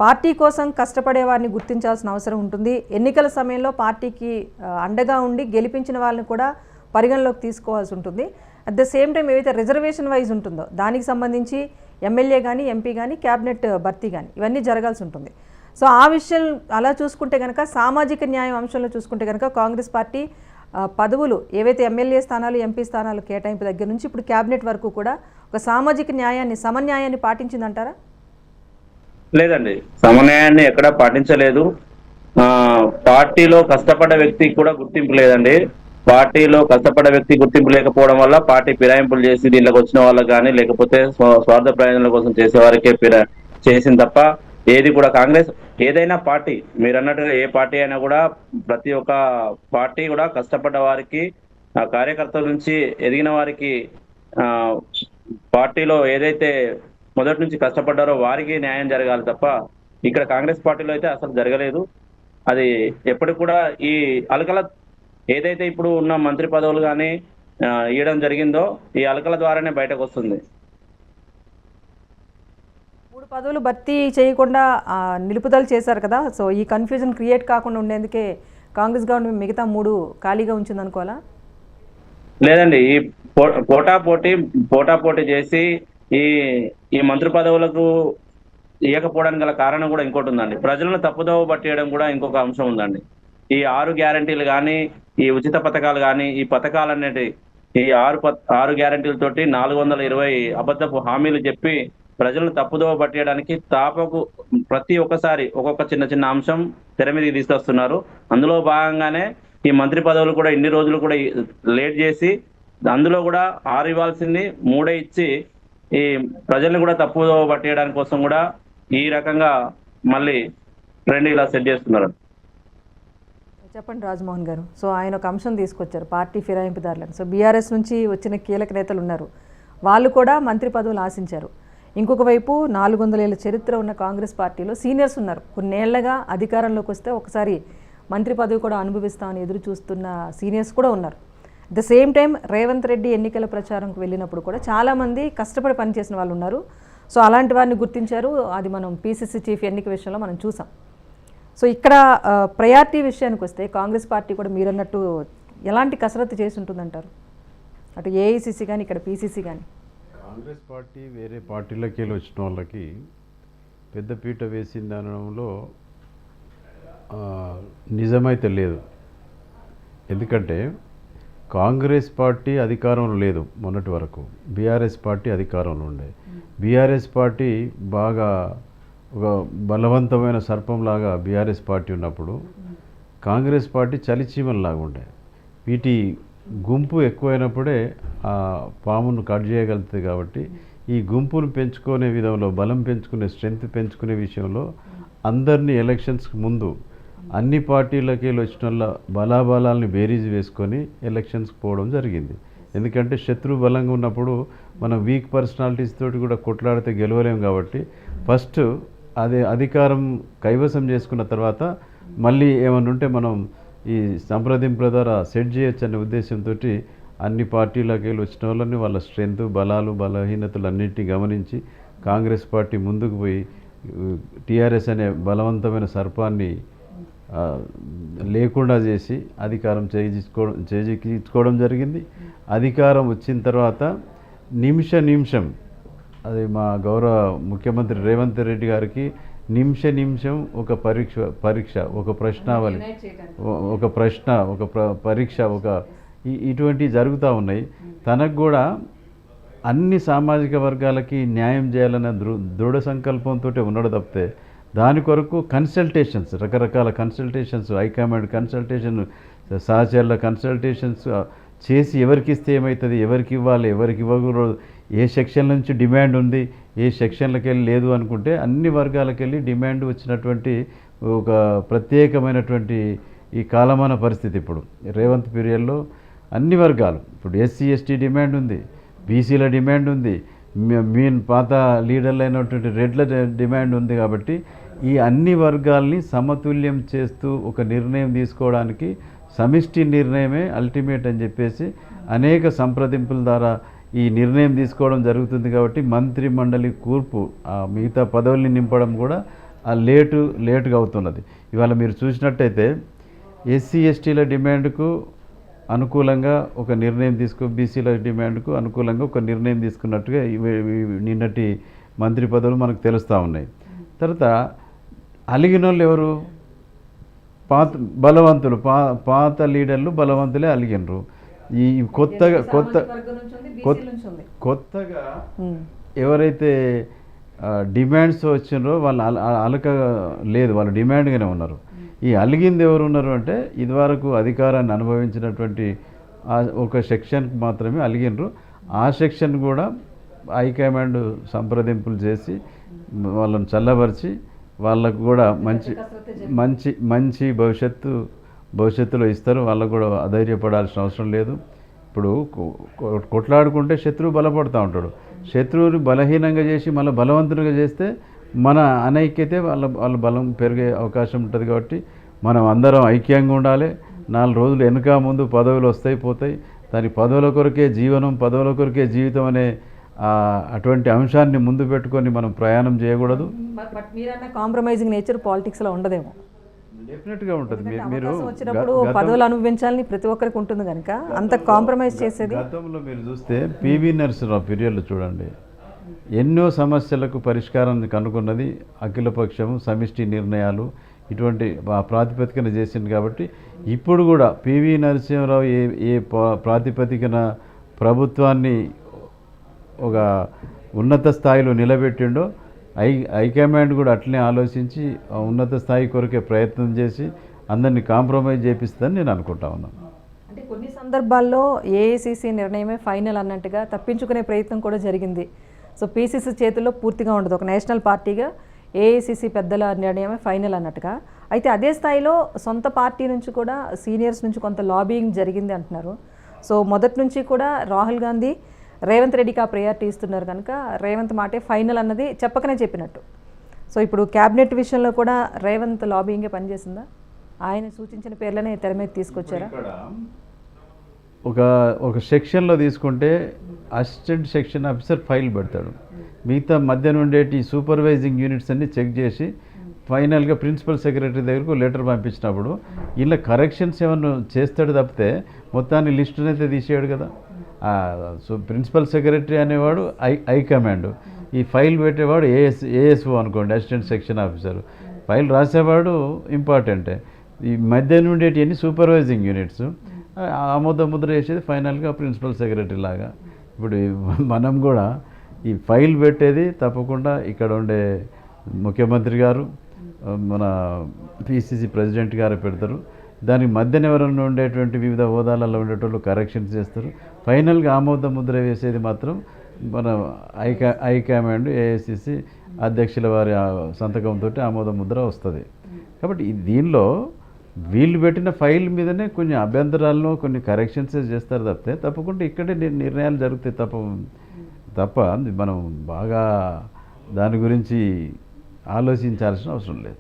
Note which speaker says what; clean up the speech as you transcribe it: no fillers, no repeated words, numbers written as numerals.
Speaker 1: Party కోసం కష్టపడే వారిని గుర్తించాల్సిన అవసరం ఉంటుంది. ఎన్నికల సమయంలో పార్టీకి అండగా ఉండి గెలిపించిన వాళ్ళని కూడా పరిగణలోకి తీసుకోవాల్సి ఉంటుంది. అట్ ద సేమ్ టైం ఏవైతే రిజర్వేషన్ వైజ్ ఉంటుందో దానికి సంబంధించి ఎమ్మెల్యే కానీ ఎంపీ కానీ క్యాబినెట్ భర్తీ కానీ ఇవన్నీ జరగాల్సి ఉంటుంది. సో ఆ విషయం అలా చూసుకుంటే కనుక సామాజిక న్యాయం అంశంలో చూసుకుంటే కనుక కాంగ్రెస్ పార్టీ పదవులు ఏవైతే ఎమ్మెల్యే స్థానాలు ఎంపీ స్థానాలు కేటాయింపు దగ్గర నుంచి ఇప్పుడు క్యాబినెట్ వరకు కూడా ఒక సామాజిక న్యాయాన్ని సమన్యాయాన్ని పాటించిందంటారా?
Speaker 2: లేదండి, సమన్యాయాన్ని ఎక్కడా పాటించలేదు. పార్టీలో కష్టపడ్డ వ్యక్తికి కూడా గుర్తింపు లేదండి. పార్టీలో కష్టపడ్డ వ్యక్తి గుర్తింపు లేకపోవడం వల్ల పార్టీ ఫిరాయింపులు చేసి దీనిలోకి వచ్చిన వాళ్ళకి కానీ లేకపోతే స్వార్థ ప్రయోజనాల కోసం చేసేవారికే చేసింది తప్ప ఏది కూడా కాంగ్రెస్ ఏదైనా పార్టీ మీరు అన్నట్టుగా ఏ పార్టీ అయినా కూడా ప్రతి ఒక్క పార్టీ కూడా కష్టపడ్డ వారికి కార్యకర్తల నుంచి ఎదిగిన వారికి పార్టీలో ఏదైతే మొదటి నుంచి కష్టపడ్డారో వారికి న్యాయం జరగాలి తప్ప ఇక్కడ కాంగ్రెస్ పార్టీలో అయితే అసలు జరగలేదు. అది ఎప్పటికి కూడా ఈ అలకల ఏదైతే ఇప్పుడు ఉన్న మంత్రి పదవులు కానీ ఇవ్వడం జరిగిందో ఈ అలకల ద్వారానే బయటకు వస్తుంది.
Speaker 1: 3 పదవులు భర్తీ చేయకుండా నిలుపుదల చేశారు కదా. సో ఈ కన్ఫ్యూజన్ క్రియేట్ కాకుండా ఉండేందుకే కాంగ్రెస్ గవర్నమెంట్ మిగతా 3 ఖాళీగా ఉంచింది అనుకోవాలా?
Speaker 2: లేదండి, ఈ పోటాపోటీ చేసి ఈ మంత్రి పదవులకు ఇవ్వకపోవడానికి గల కారణం కూడా ఇంకోటి ఉందండి. ప్రజలను తప్పుదోవ పట్టేయడం కూడా ఇంకొక అంశం ఉందండి. ఈ 6 గ్యారంటీలు కానీ ఈ ఉచిత పథకాలు కానీ ఈ పథకాలన్నిటి ఈ 6 గ్యారంటీలతోటి 420 అబద్ధపు హామీలు చెప్పి ప్రజలను తప్పుదోవ పట్టేయడానికి తాపకు ప్రతి ఒక్కసారి ఒక్కొక్క చిన్న చిన్న అంశం తెర మీదకి తీసుకొస్తున్నారు. అందులో భాగంగానే ఈ మంత్రి పదవులు కూడా ఇన్ని రోజులు కూడా లేట్ చేసి అందులో కూడా 6 ఇవ్వాల్సింది 3 ఇచ్చి ఈ ప్రజల్ని కూడా తప్పుదోవ పట్టేయడానికి కోసం కూడా ఈ రకంగా మళ్ళీ ట్రెండ్ ఇలా సెట్ చేస్తున్నారు.
Speaker 1: చెప్పండి రాజమోహన్ గారు. సో ఆయన ఒక అంశం తీసుకొచ్చారు, పార్టీ ఫిరాయింపుదారులను. సో బీఆర్ఎస్ నుంచి వచ్చిన కీలక నేతలు ఉన్నారు, వాళ్ళు కూడా మంత్రి పదవులు ఆశించారు. ఇంకొక వైపు 400 ఏళ్ల చరిత్ర ఉన్న కాంగ్రెస్ పార్టీలో సీనియర్స్ ఉన్నారు, కొన్నేళ్లగా అధికారంలోకి వస్తే ఒకసారి మంత్రి పదవి కూడా అనుభవిస్తామని ఎదురు చూస్తున్న సీనియర్స్ కూడా ఉన్నారు. At the same time Revanth Reddy ఎన్నికల ప్రచారంకు వెళ్ళినప్పుడు కూడా చాలామంది కష్టపడి పనిచేసిన వాళ్ళు ఉన్నారు. సో అలాంటి వారిని గుర్తించారు. అది మనం పీసీసీ చీఫ్ ఎన్నిక విషయంలో మనం చూసాం. సో ఇక్కడ ప్రయారిటీ విషయానికి వస్తే కాంగ్రెస్ పార్టీ కూడా మీరన్నట్టు ఎలాంటి కసరత్తు చేసి ఉంటుందంటారు? అటు ఏఐసిసి కానీ ఇక్కడ పీసీసీ కానీ.
Speaker 3: కాంగ్రెస్ పార్టీ వేరే పార్టీలకి వెళ్ళి వచ్చిన వాళ్ళకి పెద్దపీట వేసింది అనడంలో నిజమైతే లేదు. ఎందుకంటే కాంగ్రెస్ పార్టీ అధికారంలో లేదు మొన్నటి వరకు, బీఆర్ఎస్ పార్టీ అధికారంలో ఉండే. బీఆర్ఎస్ పార్టీ బాగా ఒక బలవంతమైన సర్పంలాగా బీఆర్ఎస్ పార్టీ ఉన్నప్పుడు కాంగ్రెస్ పార్టీ చలిచీమల్లాగా ఉండే. వీటి గుంపు ఎక్కువైనప్పుడే ఆ పామును కట్ చేయగలుగుతుంది. కాబట్టి ఈ గుంపును పెంచుకునే విధంలో బలం పెంచుకునే స్ట్రెంగ్త్ పెంచుకునే విషయంలో అందరినీ ఎలక్షన్స్కి ముందు అన్ని పార్టీలకి వచ్చిన వాళ్ళ బలాబలాల్ని బేరీజ్ వేసుకొని ఎలక్షన్స్కి పోవడం జరిగింది. ఎందుకంటే శత్రు బలంగా ఉన్నప్పుడు మనం వీక్ పర్సనాలిటీస్ తోటి కూడా కొట్లాడితే గెలవలేము. కాబట్టి ఫస్ట్ అదే అధికారం కైవసం చేసుకున్న తర్వాత మళ్ళీ ఏమన్నా ఉంటే మనం ఈ సంప్రదింపుల ద్వారా సెట్ చేయొచ్చు అనే ఉద్దేశంతో అన్ని పార్టీలకి వచ్చిన వాళ్ళని వాళ్ళ స్ట్రెంత్ బలాలు బలహీనతలు అన్నింటినీ గమనించి కాంగ్రెస్ పార్టీ ముందుకు పోయి టీఆర్ఎస్ అనే బలవంతమైన సర్పాన్ని లేకుండా చేసి అధికారం చేజిక్కించుకోవడం జరిగింది. అధికారం వచ్చిన తర్వాత నిమిషం అది మా గౌరవ ముఖ్యమంత్రి రేవంత్ రెడ్డి గారికి నిమిషం ఒక పరీక్ష ఒక ప్రశ్నావళి ఒక ప్రశ్న ఒక పరీక్ష ఒక ఇటువంటివి జరుగుతూ ఉన్నాయి. తనకు కూడా అన్ని సామాజిక వర్గాలకి న్యాయం చేయాలన్న దృఢ సంకల్పంతో ఉన్నాడు తప్పితే దాని కొరకు కన్సల్టేషన్స్ రకరకాల కన్సల్టేషన్స్ హైకమాండ్ కన్సల్టేషన్ సహచరుల కన్సల్టేషన్స్ చేసి ఎవరికి ఇస్తే ఏమవుతుంది, ఎవరికి ఇవ్వాలి, ఎవరికి ఇవ్వకూడదు, ఏ సెక్షన్ నుంచి డిమాండ్ ఉంది, ఏ సెక్షన్లకు వెళ్ళి లేదు అనుకుంటే అన్ని వర్గాలకు వెళ్ళి డిమాండ్ వచ్చినటువంటి ఒక ప్రత్యేకమైనటువంటి ఈ కాలమాన పరిస్థితి. ఇప్పుడు రేవంత్ పీరియడ్లో అన్ని వర్గాలు ఇప్పుడు ఎస్సీ ఎస్టీ డిమాండ్ ఉంది, బీసీల డిమాండ్ ఉంది, మీన్ పాత లీడర్లు అయినటువంటి రెడ్ల డిమాండ్ ఉంది. కాబట్టి ఈ అన్ని వర్గాల్ని సమతుల్యం చేస్తూ ఒక నిర్ణయం తీసుకోవడానికి సమిష్టి నిర్ణయమే అల్టిమేట్ అని చెప్పేసి అనేక సంప్రదింపుల ద్వారా ఈ నిర్ణయం తీసుకోవడం జరుగుతుంది. కాబట్టి మంత్రి మండలి కూర్పు మిగతా పదవుల్ని నింపడం కూడా ఆ లేటుగా అవుతున్నది. ఇవాళ మీరు చూసినట్టయితే ఎస్సీ ఎస్టీల డిమాండ్కు అనుకూలంగా ఒక నిర్ణయం బీసీల డిమాండ్కు అనుకూలంగా ఒక నిర్ణయం తీసుకున్నట్టుగా నిన్నటి మంత్రి పదవులు మనకు తెలుస్తూ ఉన్నాయి. తర్వాత అలిగిన వాళ్ళు ఎవరు? బలవంతులు, పాత లీడర్లు బలవంతులే అలిగినరు. ఈ కొత్తగా ఎవరైతే డిమాండ్స్ వచ్చినారో వాళ్ళు అలక లేదు, వాళ్ళు డిమాండ్గానే ఉన్నారు. ఈ అలిగింది ఎవరు ఉన్నారు అంటే ఇదివరకు అధికారాన్ని అనుభవించినటువంటి ఒక సెక్షన్కి మాత్రమే అలిగినరు. ఆ సెక్షన్ కూడా హైకమాండ్ సంప్రదింపులు చేసి వాళ్ళని చల్లబరిచి వాళ్ళకు కూడా మంచి భవిష్యత్తులో ఇస్తారు. వాళ్ళకు కూడా అధైర్యపడాల్సిన అవసరం లేదు. ఇప్పుడు కొట్లాడుకుంటే శత్రువు బలపడుతూ ఉంటాడు. శత్రువుని బలహీనంగా చేసి మళ్ళీ బలవంతునిగా చేస్తే మన అనైక్యతే వాళ్ళ బలం పెరిగే అవకాశం ఉంటుంది. కాబట్టి మనం అందరం ఐక్యంగా ఉండాలి. 4 రోజులు వెనుక ముందు పదవులు వస్తాయి పోతాయి. దాని పదవుల కొరకే జీవనం, పదవుల కొరకే జీవితం అనే అటువంటి అంశాన్ని ముందు పెట్టుకొని మనం ప్రయాణం చేయకూడదు.
Speaker 1: బట్ మీరన్న కాంప్రమైజింగ్ నేచర్ పాలిటిక్స్లో ఉండదేమో.
Speaker 3: డెఫినెట్గా ఉంటుంది. మీరు
Speaker 1: వచ్చినప్పుడు పదవులు అనుభవించాలని ప్రతి ఒక్కరికి ఉంటుంది కనుక అంత కాంప్రమైజ్ చేసేది.
Speaker 3: గతంలో మీరు చూస్తే పివి నరసింహరావు పీరియడ్లో చూడండి, ఎన్నో సమస్యలకు పరిష్కారాన్ని కనుగొన్నది అఖిలపక్షము, సమిష్టి నిర్ణయాలు ఇటువంటి ప్రాతిపదికన చేసింది. కాబట్టి ఇప్పుడు కూడా పివి నరసింహరావు ఏ ప్రాతిపదికన ప్రభుత్వాన్ని ఒక ఉన్నత స్థాయిలో నిలబెట్టిండో హైకమాండ్ కూడా అట్లనే ఆలోచించి ఉన్నత స్థాయి కొరకే ప్రయత్నం చేసి అందరినీ కాంప్రమైజ్ చేపిస్తుందని నేను అనుకుంటా ఉన్నాను.
Speaker 1: అంటే కొన్ని సందర్భాల్లో ఏఐసిసి నిర్ణయమే ఫైనల్ అన్నట్టుగా తప్పించుకునే ప్రయత్నం కూడా జరిగింది. సో పీసీసీ చేతుల్లో పూర్తిగా ఉండదు. ఒక నేషనల్ పార్టీగా ఏఐసిసి పెద్దల నిర్ణయమే ఫైనల్ అన్నట్టుగా. అయితే అదే స్థాయిలో సొంత పార్టీ నుంచి కూడా సీనియర్స్ నుంచి కొంత లాబియింగ్ జరిగింది అంటున్నారు. సో మొదటి నుంచి కూడా రాహుల్ గాంధీ రేవంత్ రెడ్డికి ఆ ప్రయారిటీ ఇస్తున్నారు కనుక రేవంత్ మాటే ఫైనల్ అన్నది చెప్పకనే చెప్పినట్టు. సో ఇప్పుడు క్యాబినెట్ విషయంలో కూడా రేవంత్ లాబింగే పనిచేసిందా? ఆయన సూచించిన పేర్లనే తెర మీద తీసుకొచ్చారా?
Speaker 3: ఒక సెక్షన్లో తీసుకుంటే అసిస్టెంట్ సెక్షన్ ఆఫీసర్ ఫైల్ పెడతాడు. మిగతా మధ్య ఉండేటి సూపర్వైజింగ్ యూనిట్స్ అన్ని చెక్ చేసి ఫైనల్గా ప్రిన్సిపల్ సెక్రటరీ దగ్గరకు లెటర్ పంపించినప్పుడు ఇలా కరెక్షన్స్ ఏమన్నా చేస్తాడు తప్పితే మొత్తాన్ని లిస్టునైతే తీసేయడు కదా. సో ప్రిన్సిపల్ సెక్రటరీ అనేవాడు హైకమాండ్, ఈ ఫైల్ పెట్టేవాడు ఏఎస్ఓ అనుకోండి, అసిస్టెంట్ సెక్షన్ ఆఫీసర్. ఫైల్ రాసేవాడు ఇంపార్టెంటే. ఈ మధ్య ఉండేటివన్నీ సూపర్వైజింగ్ యూనిట్స్, ఆమోద ముద్ర వేసేది ఫైనల్గా ప్రిన్సిపల్ సెక్రటరీ లాగా. ఇప్పుడు మనం కూడా ఈ ఫైల్ పెట్టేది తప్పకుండా ఇక్కడ ఉండే ముఖ్యమంత్రి గారు, మన పిసిసి ప్రెసిడెంట్ గారు పెడతారు. దానికి మధ్యన ఎవరైనా ఉండేటువంటి వివిధ హోదాలలో ఉండేటోళ్ళు కరెక్షన్స్ చేస్తారు. ఫైనల్గా ఆమోద ముద్ర వేసేది మాత్రం మన హైకమాండ్, ఏఐసిసి అధ్యక్షుల వారి సంతకంతో ఆమోద ముద్ర వస్తుంది. కాబట్టి దీనిలో వీళ్ళు పెట్టిన ఫైల్ మీదనే కొన్ని అభ్యంతరాలను కొన్ని కరెక్షన్స్ చేస్తారు తప్పితే తప్పకుండా ఇక్కడే నిర్ణయాలు జరుగుతాయి తప్ప మనం బాగా దాని గురించి ఆలోచించాల్సిన అవసరం లేదు.